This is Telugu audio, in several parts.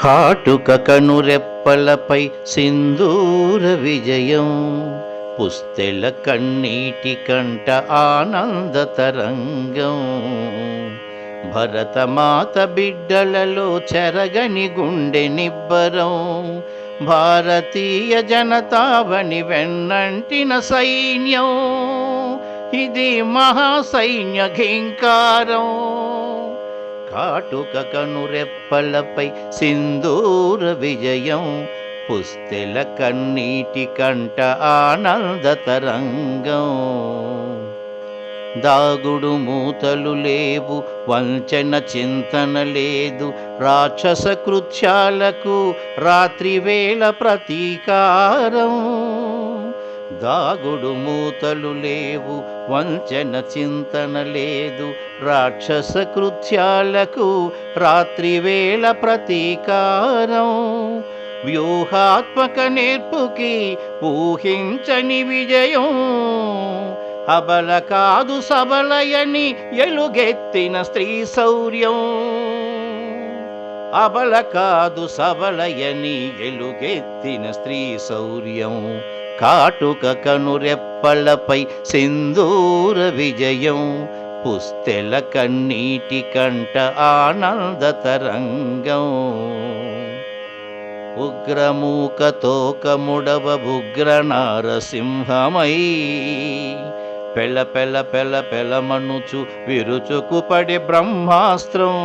కాటుక కనురెప్పలపై సింధూర విజయం, పుస్తెల కన్నీటి కంట ఆనంద తరంగం. భరతమాత బిడ్డలలో చెరగని గుండె నిబ్బరం, భారతీయ జనతావని వెన్నంటిన సైన్యం. ఇది మహాసైన్య ఘీంకారం. కాటుక కనురెప్పలపై సింధూర విజయం, పుస్తెల కన్నీటి కంట ఆనంద తరంగం. దాగుడు మూతలు లేవు, వంచన చింతన లేదు, రాక్షస కృత్యాలకు రాత్రివేళ ప్రతీకారం. దాగుడు మూతలు లేవు, వంచన చింతన లేదు, రాక్షస కృత్యాలకు రాత్రివేళ ప్రతీకారం. వ్యూహాత్మక నేర్పుకి ఊహించని విజయం, అబల కాదు సబలయని ఎలుగెత్తిన స్త్రీ శౌర్యం. అబల కాదు సబలయని ఎలుగెత్తిన స్త్రీ శౌర్యం. కాటుక కనురెప్పలపై సింధూర విజయం, పుస్తెల కన్నీటి కంట ఆనంద తరంగం. ఉగ్రమూక తోకముడవ ఉగ్ర నారసింహమై, పెల పెల పెల పెలమనుచు విరుచుకు పడి బ్రహ్మాస్త్రం.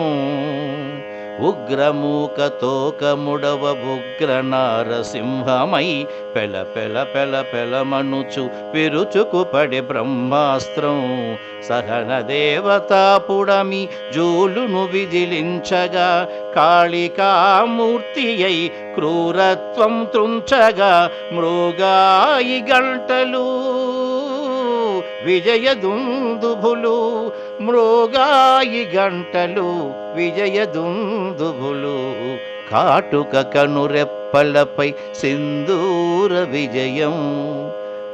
ఉగ్రమూక తోకముడవ ఉగ్ర నారసింహమై, పెల పెల పెల పెలమనుచు విరుచుకు పడి బ్రహ్మాస్త్రం. సహన దేవతాపుడమి జూలును విదిలించగా, కాళికామూర్తి అయి క్రూరత్వం త్రుంచగా, మృగాయి గంటలు విజయదుందుభులు, మృగాయి గంటలు విజయదుందుభులు. కాటుక కనురెప్పలపై సింధూర విజయం,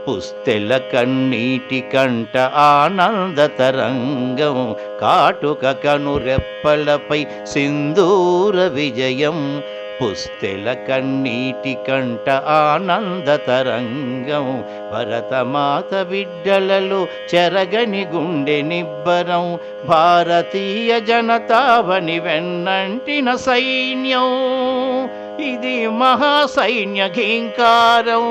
పుస్తెల కన్నీటి కంట ఆనంద తరంగం. కాటుక కనురెప్పలపై సింధూర విజయం, పుస్తెల కన్నీటి కంట ఆనంద తరంగం. భరతమాత బిడ్డలలో చెరగని గుండె నిబ్బరం, భారతీయ జనతావని వెన్నంటిన సైన్యం. ఇది మహాసైన్య ఘీంకారం.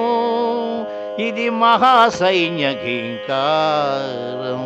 ఇది మహాసైన్య ఘీంకారం.